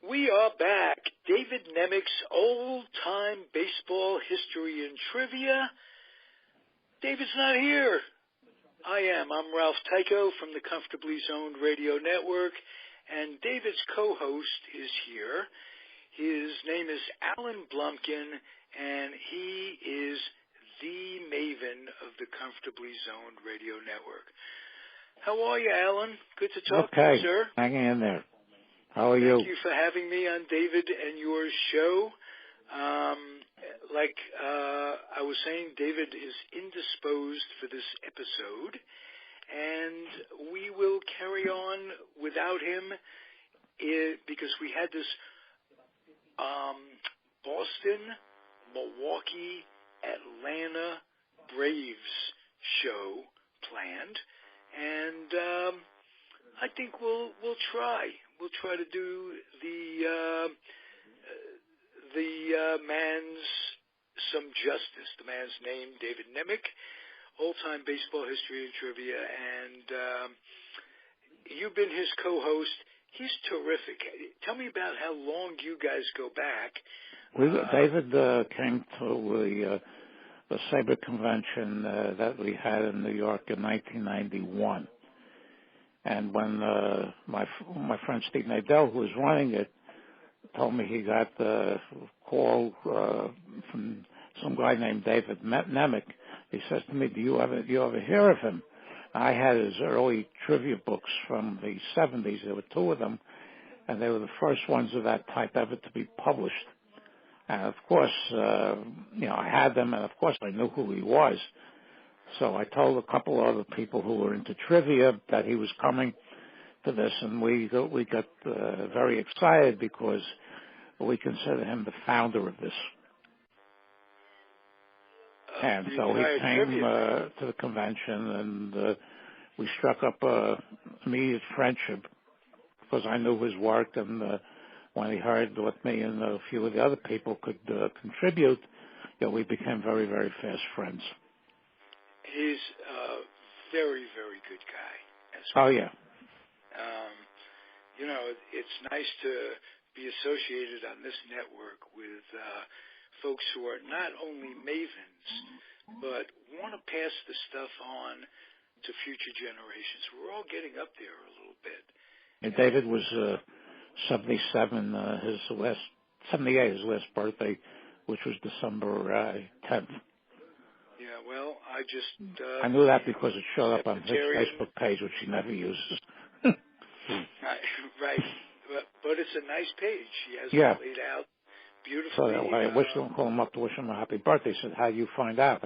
We are back. David Nemec's old-time baseball history and trivia. David's not here. I am. I'm Ralph Tyko from the Comfortably Zoned Radio Network, and David's co-host is here. His name is Alan Blumkin, and he is the maven of the Comfortably Zoned Radio Network. How are you, Alan? Good to talk to you, sir. Hanging in there. How are you? Thank you for having me on David and your show. I was saying, David is indisposed for this episode, and we will carry on without him because we had this Boston, Milwaukee, Atlanta Braves show planned, and I think we'll try. We'll try to do the man's some justice. The man's name, David Nemec, old-time baseball history and trivia, and you've been his co-host. He's terrific. Tell me about how long you guys go back. David came to the Sabre convention that we had in New York in 1991. And when my friend Steve Nadell, who was running it, told me he got a call from some guy named David Nemec, he says to me, "Do you ever hear of him?" I had his early trivia books from the 70s. There were two of them, and they were the first ones of that type ever to be published. And of course, I had them, and of course I knew who he was. So I told a couple other people who were into trivia that he was coming to this, and we got very excited because we consider him the founder of this. And so he came to the convention, and we struck up an immediate friendship because I knew his work, and when he heard what me and a few of the other people could contribute, we became very, very fast friends. He's a very, very good guy as well. Oh, yeah. It's nice to be associated on this network with folks who are not only mavens, but want to pass the stuff on to future generations. We're all getting up there a little bit. And David was 77, 78, his last birthday, which was December 10th. Yeah, well, I knew that because it showed up on his Facebook page, which he never uses. Right. But it's a nice page. He has it laid out beautifully. So I wished him, call him up to wish him a happy birthday. He said, "How do you find out?"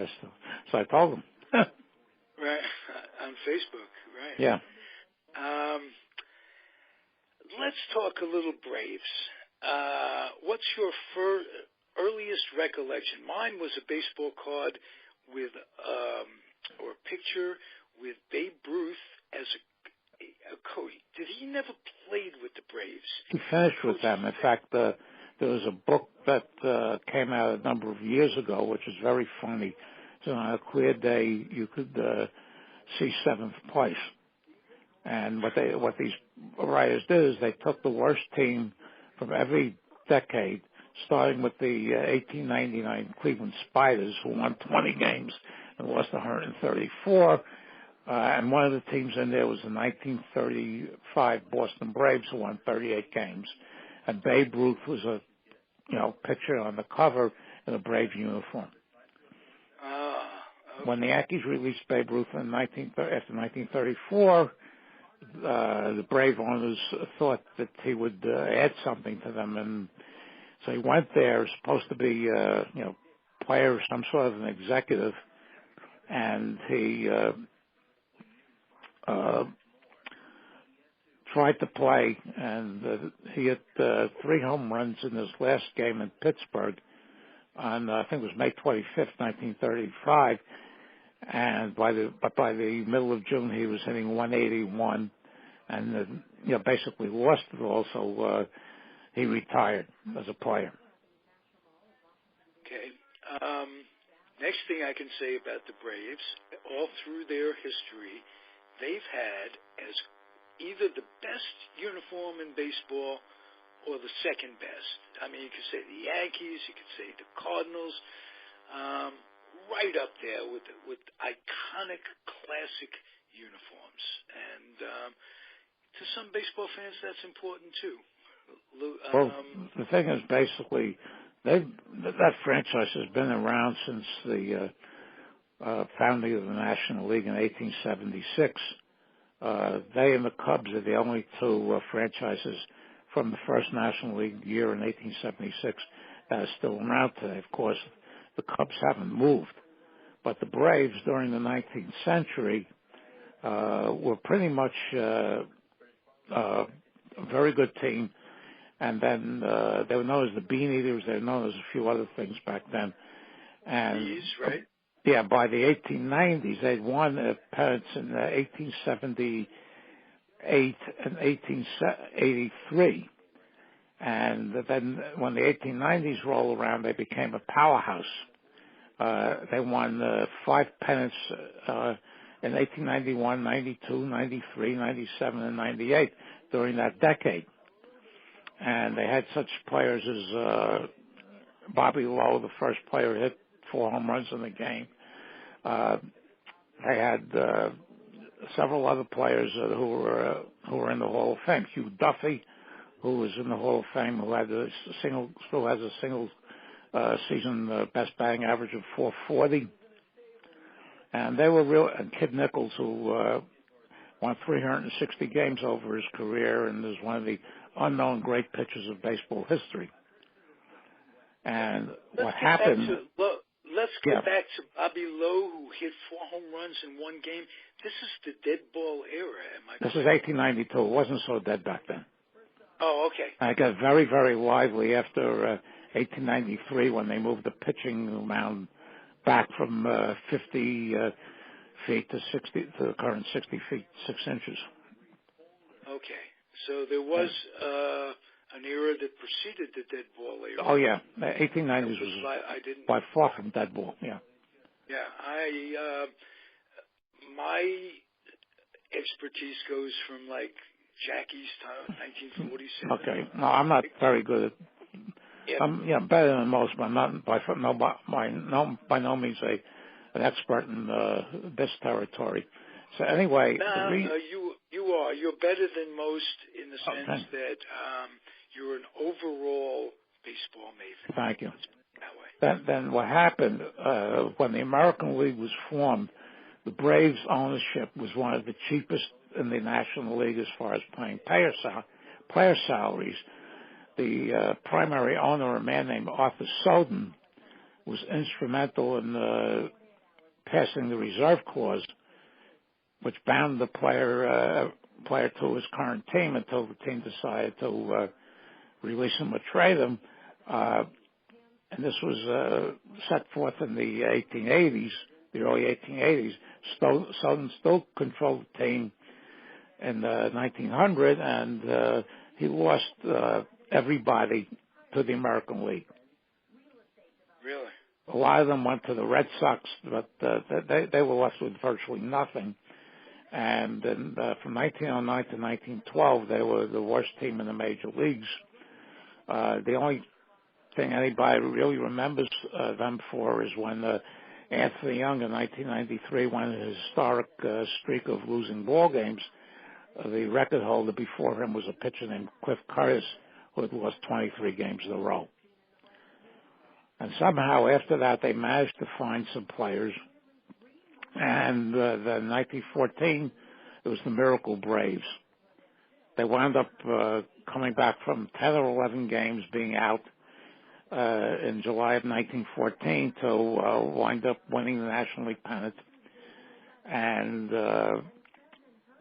So I told him. Right. On Facebook, right. Yeah. Let's talk a little Braves. What's your earliest recollection? Mine was a baseball card with or a picture with Babe Ruth as a coach. Did he never played with the Braves? He finished with them. In fact, there was a book that came out a number of years ago, which is very funny. So on a clear day, you could see seventh place. And what these writers did is they took the worst team from every decade, starting with the 1899 Cleveland Spiders, who won 20 games and lost 134. And one of the teams in there was the 1935 Boston Braves, who won 38 games. And Babe Ruth was a picture on the cover in a Brave uniform. Okay. When the Yankees released Babe Ruth after 1934, the Brave owners thought that he would add something to them, and so he went there, supposed to be player or some sort of an executive, and he tried to play, and he hit 3 home runs in his last game in Pittsburgh on I think it was May 25th, 1935. And by the middle of June, he was hitting 181, and basically lost it all. So he retired as a player. Okay. Next thing I can say about the Braves, all through their history, they've had as either the best uniform in baseball or the second best. I mean, you could say the Yankees, you could say the Cardinals, right up there with iconic, classic uniforms. And to some baseball fans, that's important too. Well, the thing is, basically, that franchise has been around since the founding of the National League in 1876. They and the Cubs are the only two franchises from the first National League year in 1876 that are still around today. Of course, the Cubs haven't moved, but the Braves during the 19th century were pretty much a very good team. And then they were known as the Bean Eaters. They were known as a few other things back then. And Bees, right? Yeah, by the 1890s, they'd won pennants in 1878 and 1883. And then when the 1890s rolled around, they became a powerhouse. They won 5 pennants in 1891, 92, 93, 97, and 98 during that decade. And they had such players as Bobby Lowe, the first player to hit 4 home runs in the game. They had several other players who were in the Hall of Fame. Hugh Duffy, who was in the Hall of Fame, who still has a single season best batting average of 440. And they were and Kid Nichols, who won 360 games over his career and is one of the unknown great pitchers of baseball history. And what happened? Let's get back to Bobby Lowe, who hit 4 home runs in one game. This is the dead ball era, am I correct? This is 1892. It wasn't so dead back then. Oh, okay. And it got very, very lively after 1893 when they moved the pitching mound back from 50 feet to the current 60 feet 6 inches. Okay. So there was an era that preceded the dead ball era. Oh, yeah. 1890s was by far from dead ball, yeah. Yeah. My expertise goes from, like, Jackie's time, 1947. Okay. No, I'm not very good at I'm better than most, but not by no means an expert in this territory. So anyway, you are. You're better than most in the sense that you're an overall baseball maven. Thank you. That way. Then what happened when the American League was formed? The Braves' ownership was one of the cheapest in the National League as far as paying player salaries. The primary owner, a man named Arthur Soden, was instrumental in passing the reserve clause, which bound the player to his current team until the team decided to release him or trade him. And this was set forth in the 1880s, the early 1880s. Soden still controlled the team in 1900, and he lost everybody to the American League. Really? A lot of them went to the Red Sox, but they were left with virtually nothing. And then, from 1909 to 1912, they were the worst team in the major leagues. The only thing anybody really remembers them for is when Anthony Young in 1993 won a historic streak of losing ball games. The record holder before him was a pitcher named Cliff Curtis, who had lost 23 games in a row. And somehow after that, they managed to find some players. And then 1914, it was the Miracle Braves. They wound up coming back from 10 or 11 games being out in July of 1914 to wind up winning the National League pennant. And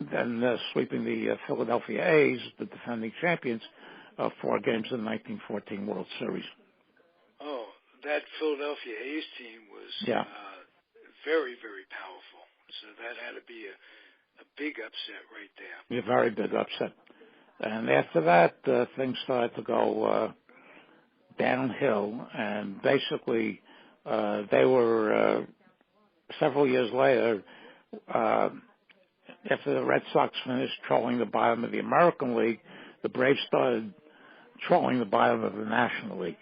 then sweeping the Philadelphia A's, the defending champions, 4 games in the 1914 World Series. Oh, that Philadelphia A's team was very, very powerful. So that had to be a big upset right there. A very big upset. And after that, things started to go downhill. And basically, they were, several years later, after the Red Sox finished trolling the bottom of the American League, the Braves started patrolling the bottom of the National League.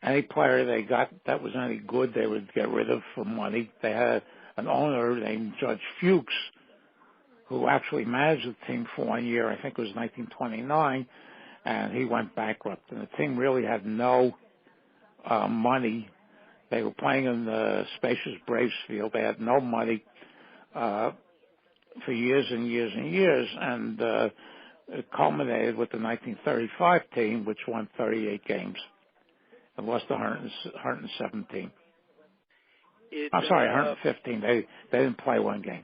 Any player they got that was any good, they would get rid of for money. They had an owner named Judge Fuchs, who actually managed the team for 1 year. I think it was 1929, and he went bankrupt. And the team really had no money. They were playing in the spacious Braves field. They had no money for years and years and years, and it culminated with the 1935 team, which won 38 games and lost 117. I'm sorry, 115. They didn't play one game.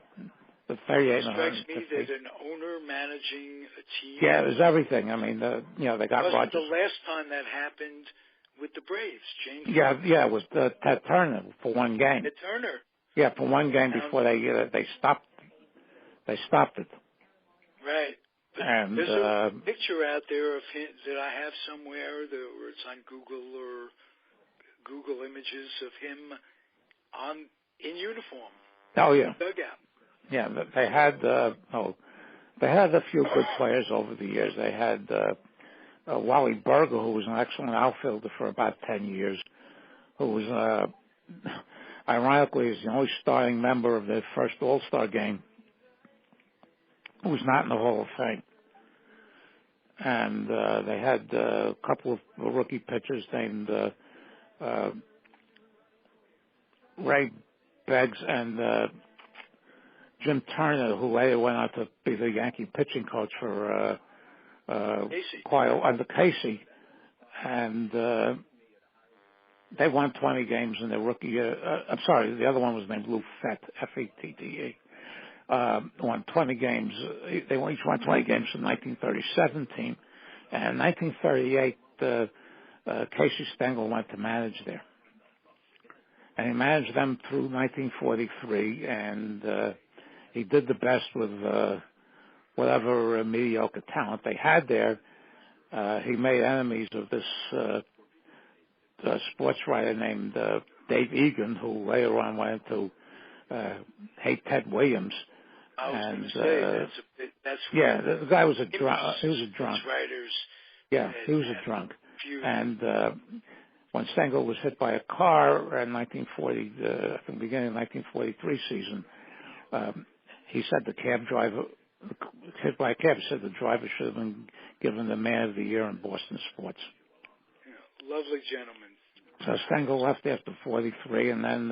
The 38 and 115. It strikes me that an owner managing a team. Yeah, it was everything. I mean, they got Wasn't Rogers. the last time that happened with the Braves, James? Yeah, it was Ted Turner for one game. Ted Turner. Yeah, for one game before they stopped. They stopped it. Right. But and there's a picture out there of him that I have somewhere, or it's on Google or Google Images of him in uniform. Oh yeah. Dugout. Yeah, they had a few good players over the years. They had Wally Berger, who was an excellent outfielder for about 10 years, who was ironically is the only starting member of the first All-Star game who was not in the Hall of Fame. And they had a couple of rookie pitchers named Ray Beggs and Jim Turner, who later went on to be the Yankee pitching coach for quite under Casey. And they won 20 games in their rookie year. I'm sorry, the other one was named Lou Fett, F-E-T-T-E. Won 20 games. They each won 20 games in 1937 team. And in 1938, Casey Stengel went to manage there. And he managed them through 1943, and he did the best with whatever mediocre talent they had there. He made enemies of this sports writer named Dave Egan, who later on went to hate Ted Williams. I was going to say that's yeah. The guy was a drunk. He was a drunk. Writers. Yeah, he was a drunk. And when Stengel was hit by a car in 1940, at the beginning of the 1943 season, he said the cab driver hit by a cab. He said the driver should have been given the Man of the Year in Boston sports. Yeah, lovely gentleman. So Stengel left after 43, and then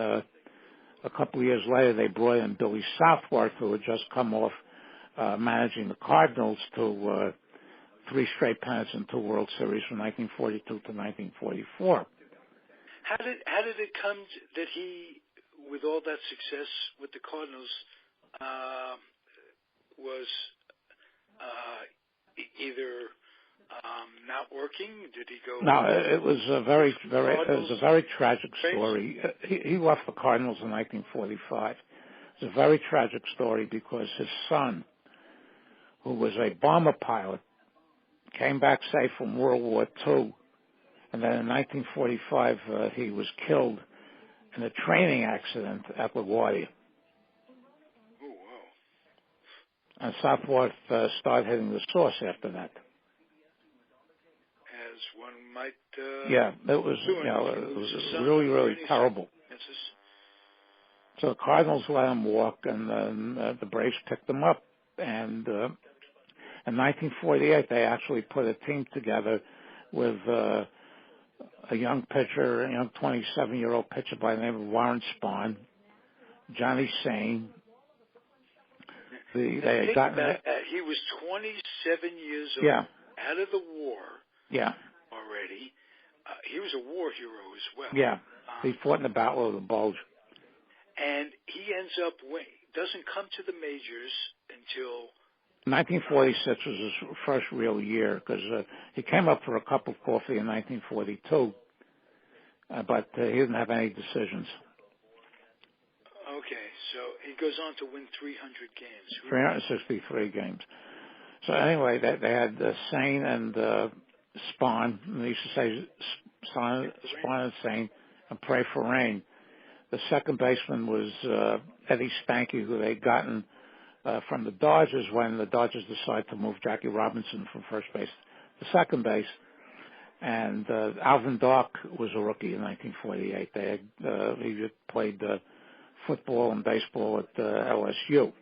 a couple of years later, they brought in Billy Southworth, who had just come off managing the Cardinals to 3 straight pennants and 2 World Series from 1942 to 1944. How did it come that he, with all that success with the Cardinals, was either not working? Did he go? No, it was a very tragic story. He left the Cardinals in 1945. It's a very tragic story because his son, who was a bomber pilot, came back safe from World War II, and then in 1945 he was killed in a training accident at LaGuardia. Oh, wow. And Southworth started hitting the source after that. As one might. Yeah, it was really, really terrible. So the Cardinals let him walk, and the Braves picked him up. And in 1948, they actually put a team together with a young pitcher, a young 27-year-old pitcher by the name of Warren Spahn, Johnny Sain. He was 27 years old, out of the war. Yeah. Already, he was a war hero as well. Yeah, he fought in the Battle of the Bulge. And he ends up doesn't come to the majors until 1946 was his first real year because he came up for a cup of coffee in 1942, but he didn't have any decisions. Okay, so he goes on to win 300 games. 363 games. So anyway, they had Sain and Spahn. They used to say Spahn and Sain and pray for rain. The second baseman was Eddie Spanky, who they'd gotten from the Dodgers when the Dodgers decided to move Jackie Robinson from first base to second base. And Alvin Dark was a rookie in 1948. He had played football and baseball at LSU.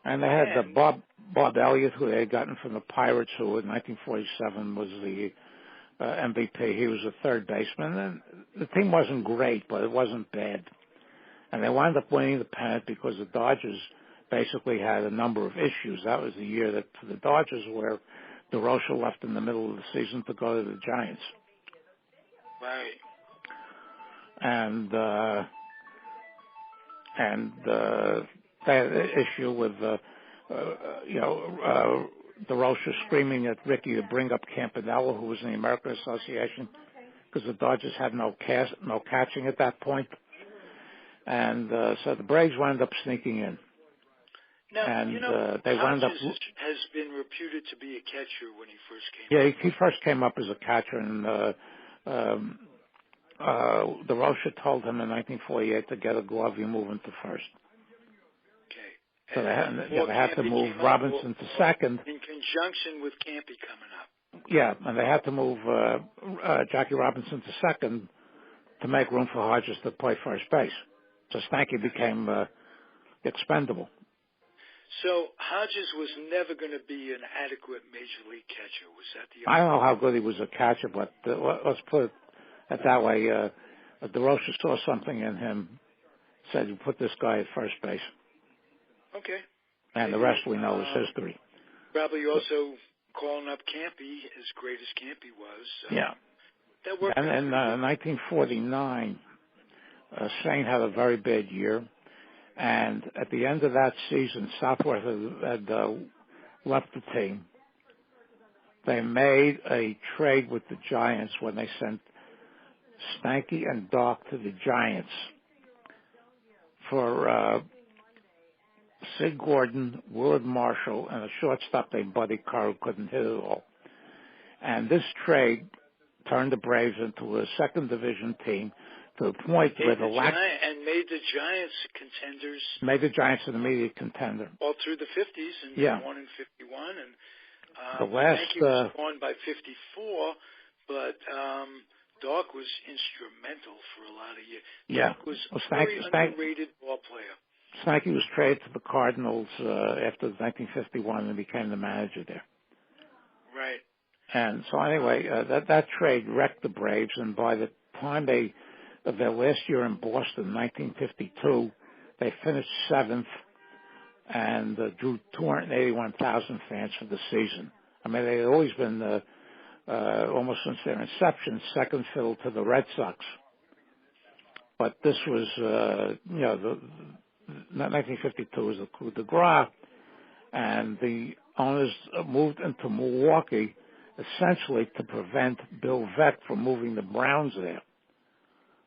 And they had Bob Elliott, who they had gotten from the Pirates, who in 1947 was the MVP. He was a third baseman. And the team wasn't great, but it wasn't bad. And they wound up winning the pennant because the Dodgers basically had a number of issues. That was the year that for the Dodgers where DeRocha left in the middle of the season to go to the Giants. Right. And they had an issue with, DeRocha screaming at Rickey to bring up Campanella, who was in the American Association, because the Dodgers had no catching at that point. And so the Braves wound up sneaking in. Now, and they wound up. Has been reputed to be a catcher when he first came. Yeah, he first came up as a catcher, and DeRocha told him in 1948 to get a glove. You move into first. Okay. So they had to move Robinson to second in conjunction with Campy coming up. Yeah, and they had to move Jackie Robinson to second to make room for Hodges to play first base. So Stanky became expendable. So Hodges was never going to be an adequate major league catcher. Was that the? I don't know how good he was a catcher, but let's put it that way. DeRocha saw something in him, said, "You put this guy at first base." Okay. And the rest we know is history. Probably also calling up Campy, as great as Campy was. Yeah. That worked. And in 1949, Saint had a very bad year. And at the end of that season, Southworth had left the team. They made a trade with the Giants when they sent Stanky and Doc to the Giants for Sid Gordon, Willard Marshall, and a shortstop named Buddy Carr who couldn't hit it all. And this trade turned the Braves into a second division team to the point where and made the Giants contenders. Made the Giants an immediate contender. All through the 50s and yeah. won in 51. And the last Stanky was won by 54, but Doc was instrumental for a lot of years. Yeah. Doc was a very underrated ball player. Stanky was traded to the Cardinals after 1951 and became the manager there. Right. And so anyway, that trade wrecked the Braves, and by the time their last year in Boston, 1952, they finished seventh and drew 281,000 fans for the season. I mean, they had always been, almost since their inception, second fiddle to the Red Sox. But this was, 1952 was the coup de grace, and the owners moved into Milwaukee essentially to prevent Bill Veeck from moving the Browns there.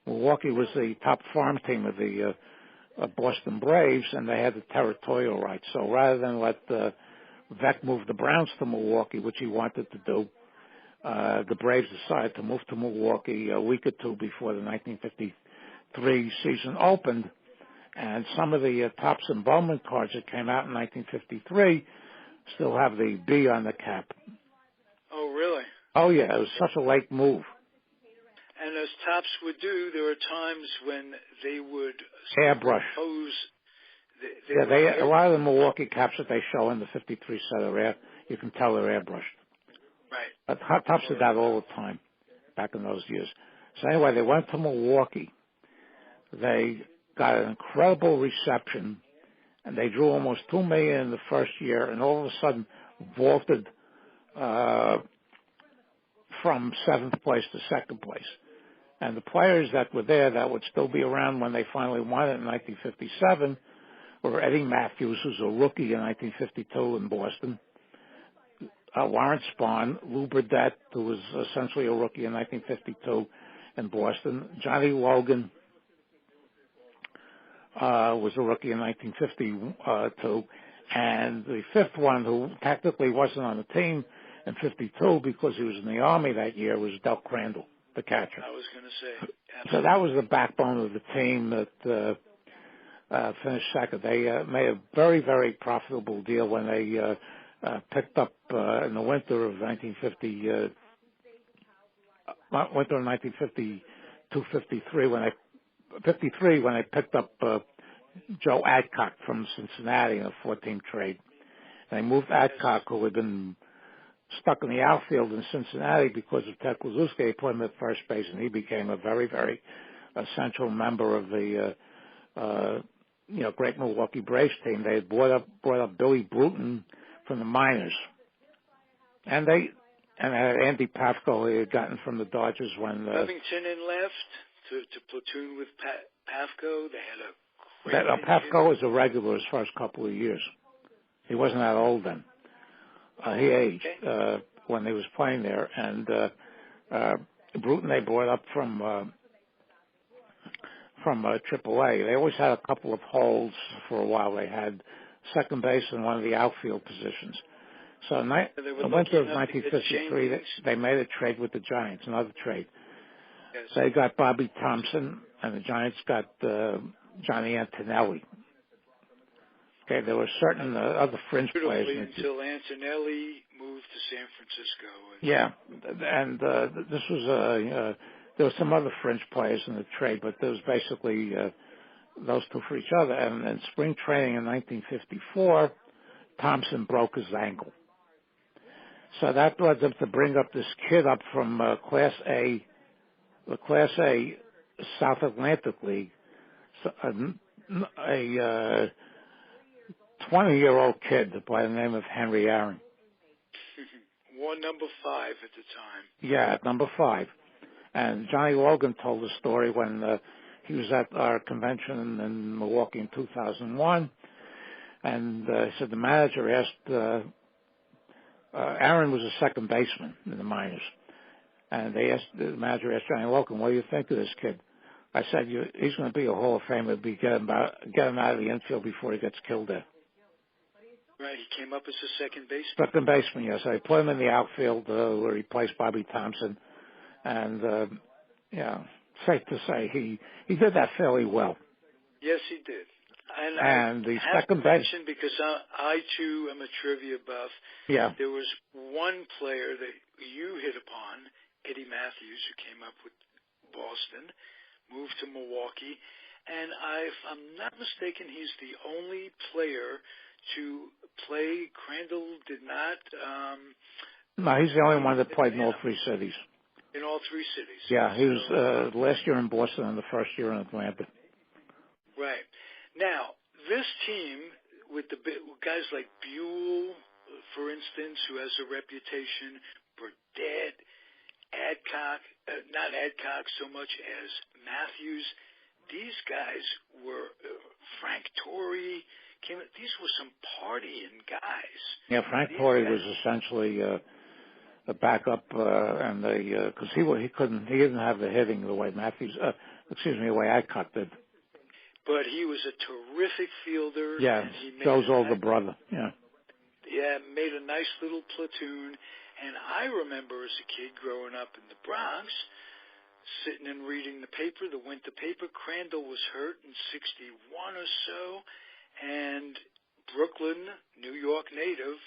Milwaukee was the top farm team of the Boston Braves, and they had the territorial rights. So rather than let Veeck move the Browns to Milwaukee, which he wanted to do, the Braves decided to move to Milwaukee a week or two before the 1953 season opened. And some of the Topps and Bowman cards that came out in 1953 still have the B on the cap. Oh, really? Oh, yeah. It was such a late move. And as Topps would do, there were times when they would airbrush. A lot of the Milwaukee caps that they show in the 53 set of air, you can tell they're airbrushed. Right. But Topps did that all the time back in those years. So anyway, they went to Milwaukee. They got an incredible reception, and they drew almost $2 million in the first year, and all of a sudden vaulted from seventh place to second place. And the players that were there that would still be around when they finally won it in 1957 were Eddie Matthews, who's a rookie in 1952 in Boston, Warren Spahn, Lou Burdett, who was essentially a rookie in 1952 in Boston, Johnny Logan was a rookie in 1952, and the fifth one, who technically wasn't on the team in 52 because he was in the Army that year, was Del Crandall, the catcher. I was going to say. Absolutely. So that was the backbone of the team that finished second. They made a very, very profitable deal when they picked up in the winter of 1953 winter of 1952-53 when they picked up Joe Adcock from Cincinnati in a 4-team trade. And they moved Adcock, who had been stuck in the outfield in Cincinnati because of Ted Kluszewski. They put him at first base, and he became a very, very essential member of the great Milwaukee Braves team. They had brought up Billy Bruton from the minors, and Andy Pafko he had gotten from the Dodgers when Covington and left to platoon with Pafko. They had a great Pafko was a regular his first couple of years. He wasn't that old then. He aged when he was playing there, and Bruton they brought up from AAA. They always had a couple of holes for a while. They had second base and one of the outfield positions. So in the winter of 1953, they made a trade with the Giants, another trade. Yes. So they got Bobby Thompson, and the Giants got Johnny Antonelli. Okay, there were certain other fringe players. Until Antonelli moved to San Francisco. Yeah, and this was there were some other fringe players in the trade, but there was basically those two for each other. And in spring training in 1954, Thompson broke his ankle. So that led them to bring up this kid up from the Class A South Atlantic League, a 20-year-old kid by the name of Henry Aaron. Wore number 5 at the time. Yeah, at number 5. And Johnny Logan told the story when he was at our convention in Milwaukee in 2001. And he said the manager asked, Aaron was a second baseman in the minors. And the manager asked Johnny Logan, what do you think of this kid? I said, he's going to be a Hall of Famer. Get him out of the infield before he gets killed there. Right, he came up as a second baseman. Second baseman, yes. I put him in the outfield where he placed Bobby Thompson. And, safe to say, he did that fairly well. Yes, he did. And the second base, because I too am a trivia buff. Yeah. There was one player that you hit upon, Eddie Matthews, who came up with Boston, moved to Milwaukee, and if I'm not mistaken, he's the only player to play. Crandall did not. No, he's the only one that played in all 3 cities. In all 3 cities. Yeah, he was last year in Boston and the first year in Atlanta. Right. Now, this team with the guys like Buell, for instance, who has a reputation, Burdette, Adcock, not Adcock so much as Matthews, these guys were Frank Torrey. These were some partying guys. Yeah, Frank Torrey was essentially a backup, and because he didn't have the hitting the way the way Adcock did. But he was a terrific fielder. Yeah, Joe's older brother. Yeah. Yeah, made a nice little platoon. And I remember as a kid growing up in the Bronx, sitting and reading the paper, the winter paper. Crandall was hurt in 61 or so. And Brooklyn, New York native,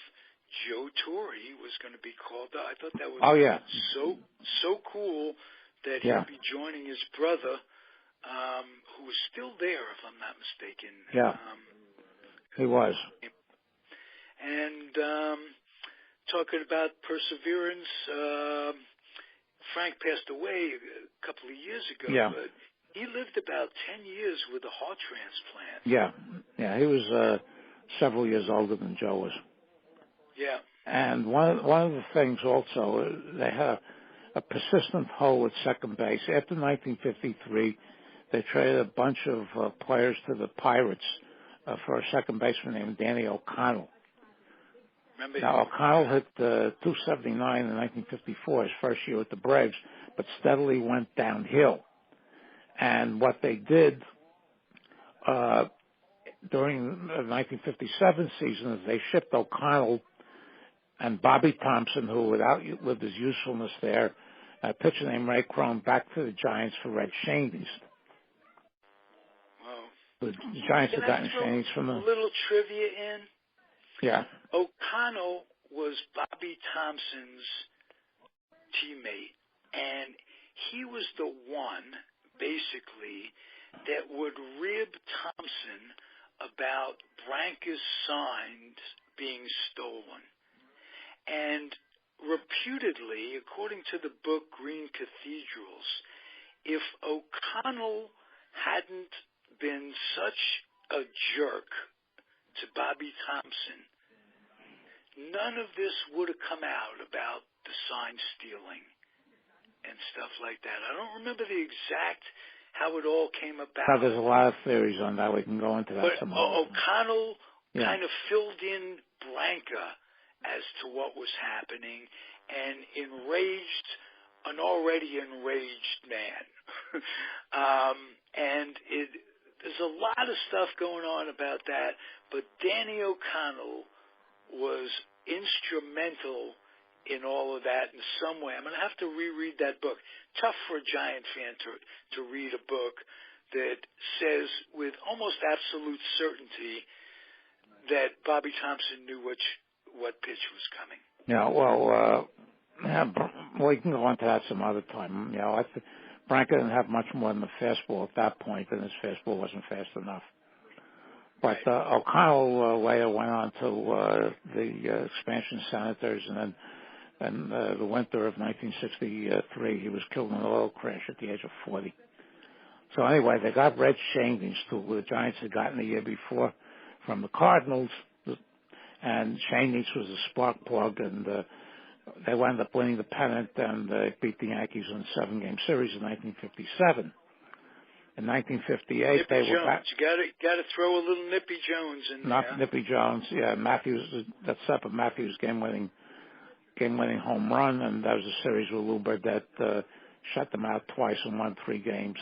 Joe Torre was going to be called up. I thought that was so cool that he'd be joining his brother, who was still there, if I'm not mistaken. Yeah, he was. And talking about perseverance, Frank passed away a couple of years ago, but he lived about 10 years with a heart transplant. Yeah, he was several years older than Joe was. Yeah. And one of the things also, they had a persistent hole at second base. After 1953, they traded a bunch of players to the Pirates for a second baseman named Danny O'Connell. Now, O'Connell hit 279 in 1954, his first year with the Braves, but steadily went downhill. And what they did during the 1957 season is they shipped O'Connell and Bobby Thompson, who had outlived his usefulness there, a pitcher named Ray Crone, back to the Giants for Red Shaney's. Wow. The Giants had gotten Shaney's from a little trivia in. Yeah. O'Connell was Bobby Thompson's teammate, and he was the one, basically, that would rib Thompson about Branca's signs being stolen. And reputedly, according to the book Green Cathedrals, if O'Connell hadn't been such a jerk to Bobby Thompson, none of this would have come out about the sign stealing and stuff like that. I don't remember the exact how it all came about. Now, there's a lot of theories on that. We can go into that but some more. O'Connell kind of filled in Branca as to what was happening and enraged an already enraged man. And there's a lot of stuff going on about that, but Danny O'Connell was instrumental in all of that in some way. I'm going to have to reread that book. Tough for a Giant fan to read a book that says with almost absolute certainty that Bobby Thompson knew what pitch was coming. Yeah, well, we can go into that some other time. You know, Branca didn't have much more than the fastball at that point, and his fastball wasn't fast enough. But O'Connell later went on to the expansion Senators, and then the winter of 1963, he was killed in an oil crash at the age of 40. So anyway, they got Red Shane, who the Giants had gotten the year before from the Cardinals, and Shane was a spark plug, and they wound up winning the pennant, and they beat the Yankees in a 7-game series in 1957. In 1958, they were back. You got to throw a little Nippy Jones in there. Not Nippy Jones, yeah. That's up at Matthews' game-winning home run, and that was a series with Lou Burdett shut them out twice and won 3 games.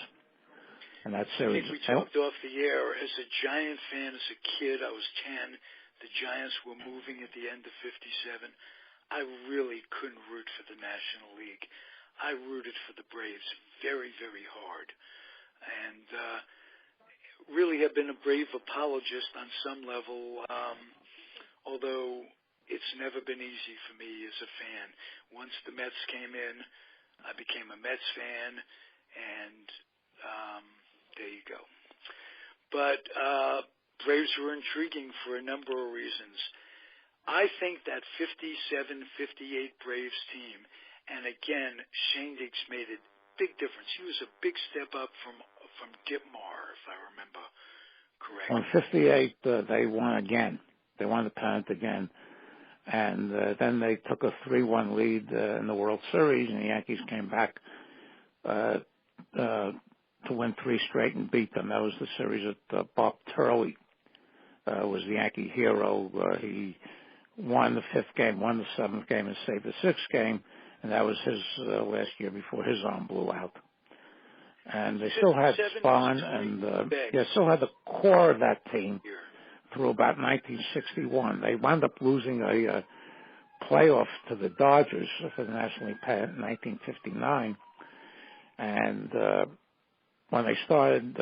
And that series. I think we talked off the air. As a Giant fan, as a kid, I was 10. The Giants were moving at the end of 57. I really couldn't root for the National League. I rooted for the Braves very, very hard. And really have been a brave apologist on some level, although it's never been easy for me as a fan. Once the Mets came in, I became a Mets fan, and there you go. But Braves were intriguing for a number of reasons. I think that 57-58 Braves team, and again, Shane Diggs made a big difference. He was a big step up from Ditmar, if I remember correctly. On 58, they won again. They won the pennant again. And then they took a 3-1 lead in the World Series, and the Yankees came back to win 3 straight and beat them. That was the series that Bob Turley was the Yankee hero. He won the 5th game, won the 7th game, and saved the 6th game, and that was his last year before his arm blew out. And they still had Spahn, and still had the core of that team through about 1961. They wound up losing a playoff to the Dodgers for the National League pennant in 1959. And when they started,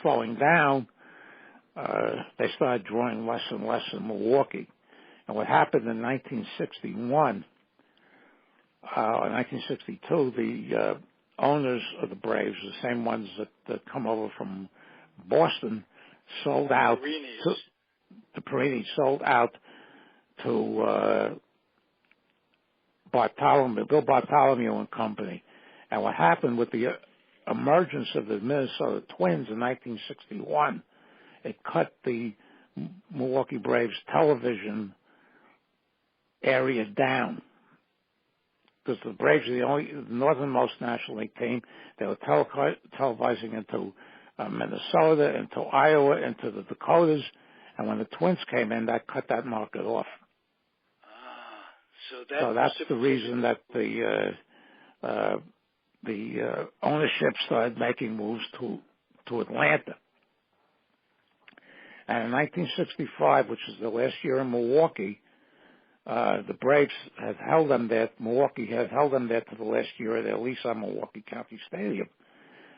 slowing down, they started drawing less and less in Milwaukee. And what happened in 1961, or 1962, the owners of the Braves, the same ones that come over from Boston, sold out. The Perinis sold out to Bill Bartholomew and Company. And what happened with the emergence of the Minnesota Twins in 1961, it cut the Milwaukee Braves television area down. Because the Braves are the northernmost National League team. They were televising into Minnesota, into Iowa, into the Dakotas. And when the Twins came in, that cut that market off. So that's the reason that the ownership started making moves to Atlanta. And in 1965, which is the last year in Milwaukee, the Braves had held them there. Milwaukee had held them there to the last year of their lease on Milwaukee County Stadium.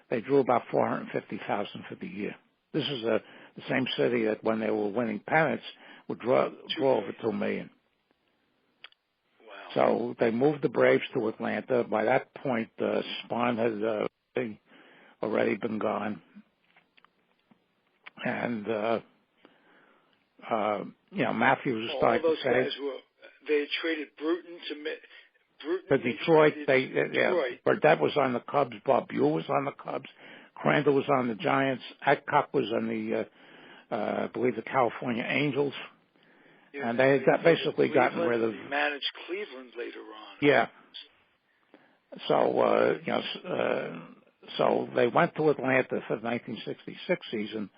They drew about 450,000 for the year. This is the same city that when they were winning pennants would draw over 2 million. Wow. So they moved the Braves to Atlanta. By that point, Spahn had already been gone. And, Matthews was starting all those to say. guys they had traded Bruton For Detroit, Burdett was on the Cubs, Bob Buell was on the Cubs, Crandall was on the Giants, Adcock was on the, I believe the California Angels. Yeah, and they had basically gotten rid of. They managed Cleveland later on. Yeah. So, so they went to Atlanta for the 1966 season,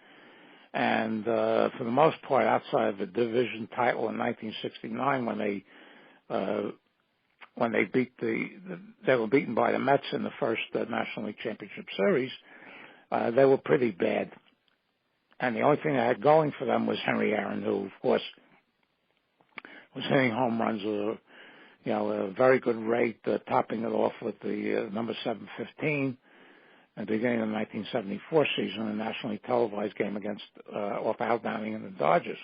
and for the most part, outside of the division title in 1969, when they beat they were beaten by the Mets in the first National League Championship Series, they were pretty bad. And the only thing they had going for them was Henry Aaron, who, of course, was hitting home runs with a very good rate, topping it off with the number 715 at the beginning of the 1974 season, a nationally televised game against off Al Downing and the Dodgers.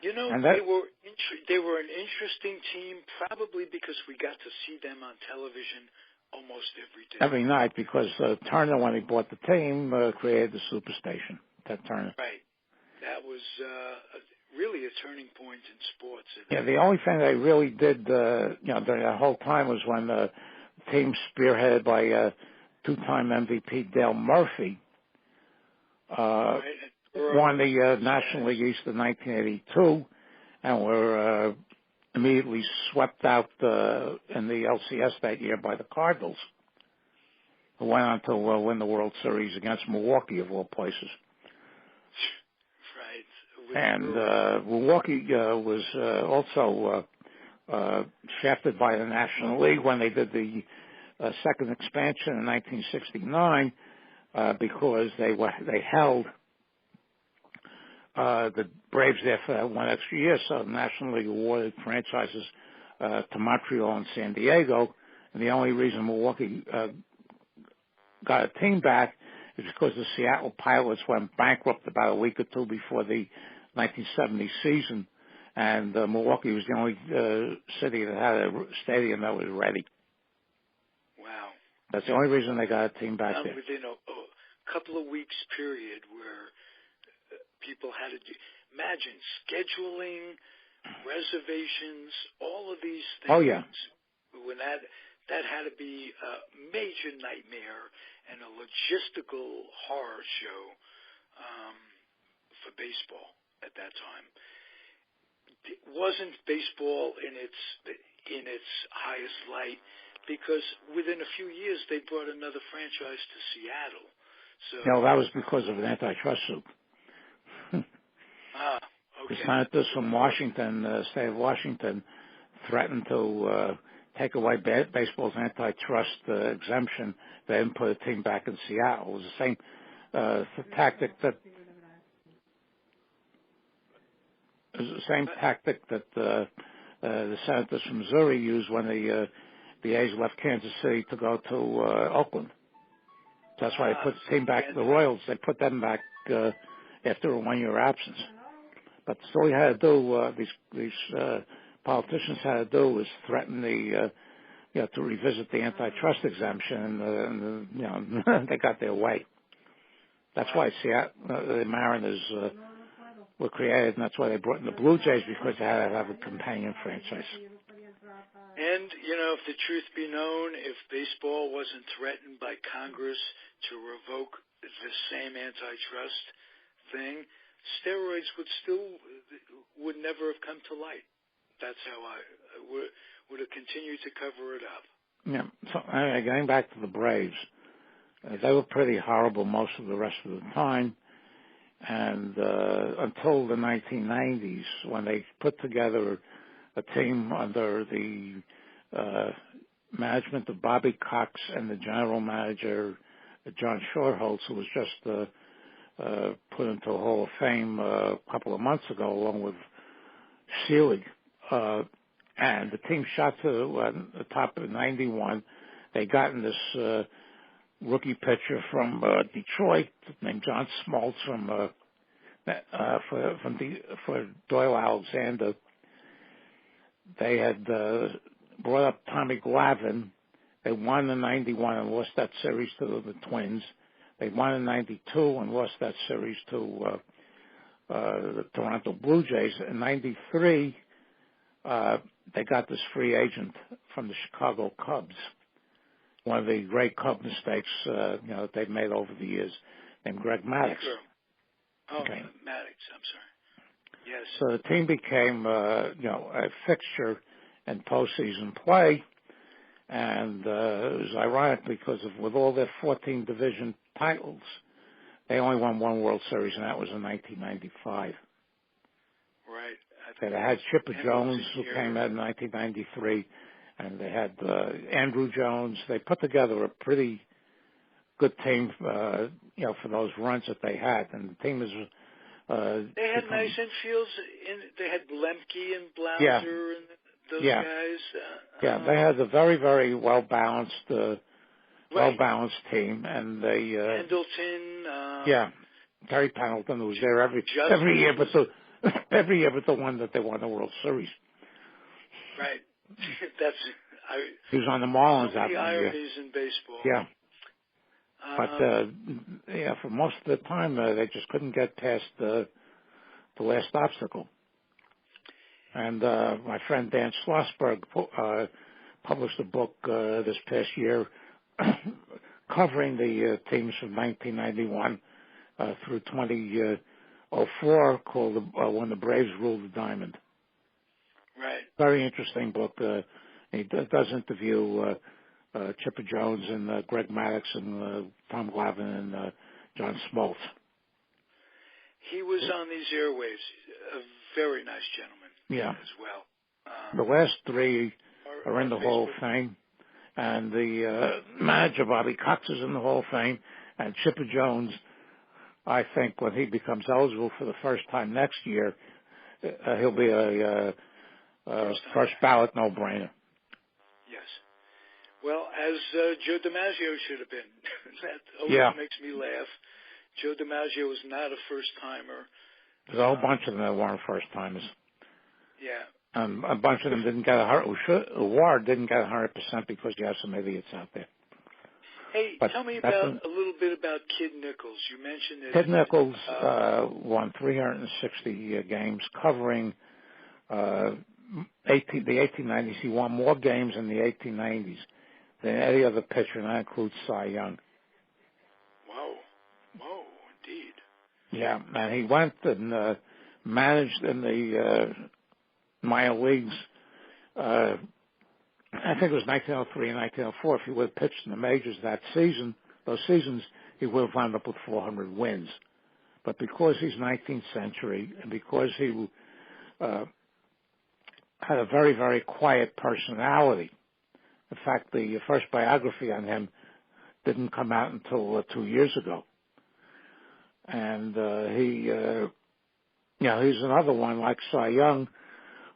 They were an interesting team, probably because we got to see them on television almost every day. Every night, because Turner, when he bought the team, created the Superstation. Ted Turner. Right. That was really a turning point in sports. Yeah, the only thing they really did, during that whole time was when the team spearheaded by two-time MVP Dale Murphy won the National League East in 1982, and were immediately swept out in the LCS that year by the Cardinals, who went on to win the World Series against Milwaukee, of all places. Right. And Milwaukee was also shafted by the National League when they did the second expansion in 1969 because they held the Braves there for one extra year, so the National League awarded franchises to Montreal and San Diego, and the only reason Milwaukee got a team back is because the Seattle Pilots went bankrupt about a week or two before the 1970 season, and Milwaukee was the only city that had a stadium that was ready. Wow. That's the only reason they got a team back there. Within a couple of weeks period where people had to imagine scheduling, reservations, all of these things. Oh, yeah. When that had to be a major nightmare and a logistical horror show for baseball at that time. Wasn't baseball in its highest light, because within a few years they brought another franchise to Seattle. So that was because of an antitrust suit. Okay. The senators from Washington, state of Washington, threatened to take away baseball's antitrust exemption. They didn't put a team back in Seattle. It was the same tactic that the senators from Missouri used when the A's left Kansas City to go to Oakland. That's why they put the team back. The Royals, they put them back after a one-year absence. But all you had to do, these politicians had to do, was threaten to revisit the antitrust exemption, and they got their way. That's why the Mariners were created, and that's why they brought in the Blue Jays, because they had to have a companion franchise. And, if the truth be known, if baseball wasn't threatened by Congress to revoke the same antitrust thing, steroids would never have come to light. That's how I would have continued to cover it up. Yeah. So getting back to the Braves, they were pretty horrible most of the rest of the time, and until the 1990s, when they put together a team under the management of Bobby Cox and the general manager John Shortholz, who was just put into the Hall of Fame a couple of months ago, along with Seelig. And the team shot to the top of 91. They got in this rookie pitcher from Detroit named John Smoltz for Doyle Alexander. they had brought up Tommy Glavine. They won in 91 and lost that series to the Twins. They won in 92 and lost that series to the Toronto Blue Jays. In 93, they got this free agent from the Chicago Cubs. One of the great Cub mistakes, that they've made over the years, named Greg Maddux. Oh, okay. Maddux, I'm sorry. Yes. So the team became, a fixture in postseason play, and it was ironic because with all their 14 division titles, they only won one World Series, and that was in 1995. Right. They had Chipper Jones, who came out in 1993, and they had Andrew Jones. They put together a pretty good team, for those runs that they had, and the team is. They had nice infields. They had Blumkin and Blauser and those guys. They had a very, very well balanced team, and they. Pendleton. Terry Pendleton, who was there every year, but the one that they won the World Series. Right. He was on the Marlins that year. ironies in baseball. Yeah. But for most of the time, they just couldn't get past the last obstacle. And my friend Dan Schlossberg published a book this past year covering the teams from 1991 through 2004, called "When the Braves Ruled the Diamond." Right. Very interesting book. He does interview Chipper Jones and Greg Maddux and Tom Glavine and John Smoltz. He was on these airwaves. A very nice gentleman. Yeah. As well. The last three are in the Hall of Fame, and the manager Bobby Cox is in the Hall of Fame, and Chipper Jones, I think, when he becomes eligible for the first time next year, he'll be a first ballot no-brainer. Yes. Well, as Joe DiMaggio should have been. That always makes me laugh. Joe DiMaggio was not a first-timer. There's a whole bunch of them that weren't first-timers. Yeah. A bunch of them didn't get didn't get 100% because you have some idiots out there. Hey, tell me a little bit about Kid Nichols. You mentioned that Kid Nichols won 360 games covering the 1890s. He won more games in the 1890s than any other pitcher, and that includes Cy Young. Whoa, indeed. Yeah, and he went and managed in the minor leagues. I think it was 1903 and 1904. If he would have pitched in the majors those seasons, he would have wound up with 400 wins. But because he's 19th century and because he had a very, very quiet personality. In fact, the first biography on him didn't come out until 2 years ago. And he's another one like Cy Young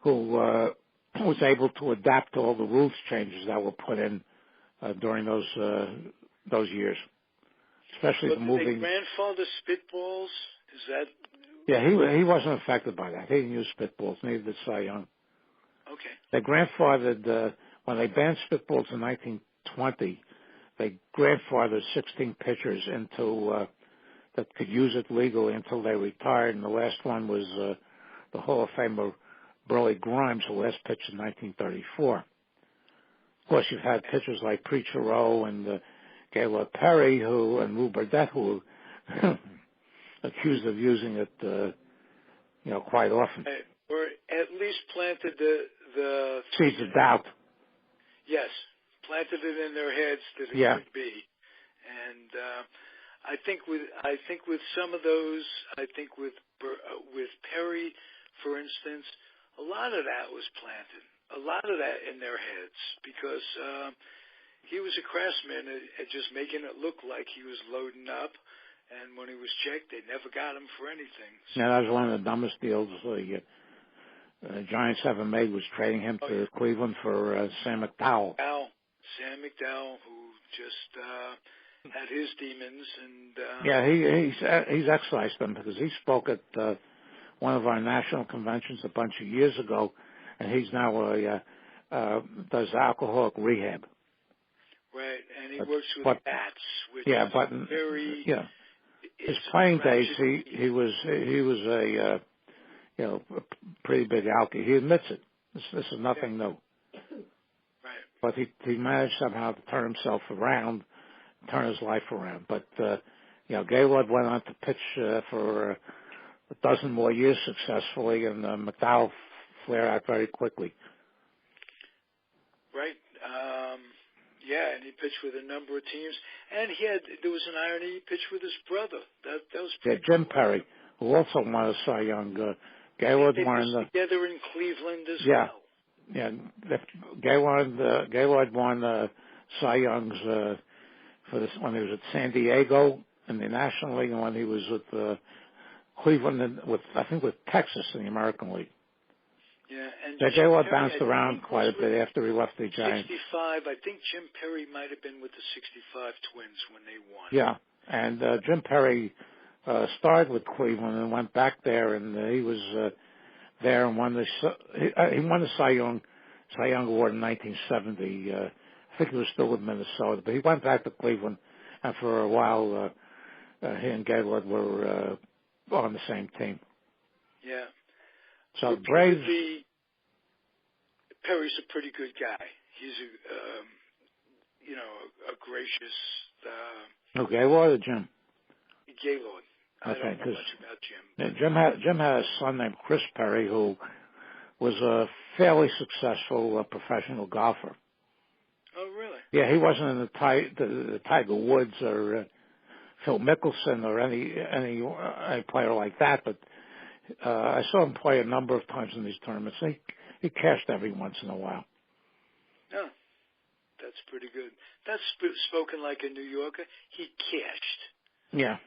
who was able to adapt to all the rules changes that were put in during those years, especially the moving. Did grandfather spitballs? Is that? Yeah, he wasn't affected by that. He didn't use spitballs. Neither did Cy Young. Okay. They grandfathered when they banned spitballs in 1920. They grandfathered 16 pitchers into that could use it legally until they retired, and the last one was the Hall of Famer Burley Grimes, who last pitched in 1934. Of course, you've had pitchers like Preacher Rowe and Gaylord Perry and Lou Burdette who were accused of using it, quite often. Or at least planted the seeds of doubt. Yes, planted it in their heads that it could be, and I think with some of those, I think with Perry, for instance, a lot of that was planted, a lot of that in their heads, because he was a craftsman at just making it look like he was loading up, and when he was checked, they never got him for anything. So, yeah, that was one of the dumbest deals the Giants ever made, was trading him to Cleveland for Sam McDowell. Sam McDowell, who just had his demons, and he's excised them because he spoke at one of our national conventions a bunch of years ago, and he's now does alcoholic rehab. Right, and he works with bats, which yeah, is but very. Yeah, his playing days, he was a pretty big alky. He admits it. This is nothing new. Right. But he managed somehow to turn himself around, turn his life around. But Gaylord went on to pitch for a dozen more years successfully, and McDowell flared out very quickly. Right. Yeah, and he pitched with a number of teams, and there was an irony. He pitched with his brother. That was pretty Jim cool. Perry, who also won a Cy Young. Gaylord won together in Cleveland as well. Yeah, Gaylord won Cy Youngs for this when he was at San Diego in the National League, and when he was with Cleveland and with Texas in the American League. Yeah, and Gaylord bounced around quite a bit after he left the Giants. 65, I think Jim Perry might have been with the 65 Twins when they won. Yeah, and Jim Perry started with Cleveland and went back there, and he was there and won he won the Cy Young Award in 1970. I think he was still with Minnesota, but he went back to Cleveland, and for a while he and Gaylord were on the same team. Yeah. So Braves. Perry's a pretty good guy. He's a gracious. Gaylord or Jim? Gaylord. I don't know much about Jim. Jim had a son named Chris Perry who was a fairly successful professional golfer. Oh, really? Yeah, he wasn't in the Tiger Woods or Phil Mickelson or any player like that, but I saw him play a number of times in these tournaments. He cashed every once in a while. Oh, that's pretty good. That's spoken like a New Yorker. He cashed. Yeah.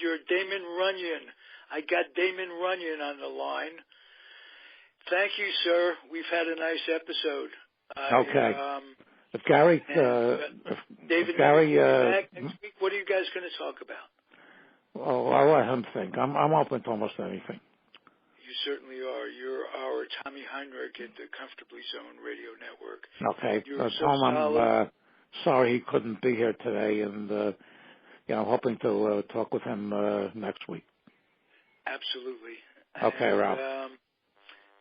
You're Damon Runyon. I got Damon Runyon on the line. Thank you, sir. We've had a nice episode. Okay. If Gary, David Gary, back next week, what are you guys going to talk about? Well, I'll let him think. I'm open to almost anything. You certainly are. You're our Tommy Heinrich at the Comfortably Zoned Radio Network. Okay. Tom, I'm sorry he couldn't be here today, and I'm hoping to talk with him next week. Absolutely. Okay, Ralph.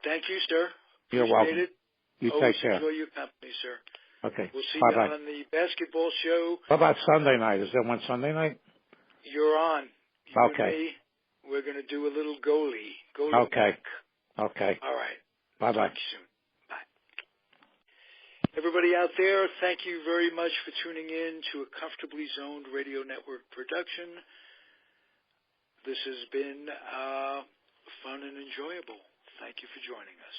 Thank you, sir. You're welcome. You Always take care. Enjoy your company, sir. Okay. We'll see Bye-bye. you on the basketball show. What about Sunday night? Is there one Sunday night? You're on. Okay. And me, we're going to do a little goalie. Okay. Back. Okay. All right. Bye-bye. Talk to you soon. Bye. Everybody out there, thank you very much for tuning in to a Comfortably Zoned Radio Network production. This has been fun and enjoyable. Thank you for joining us.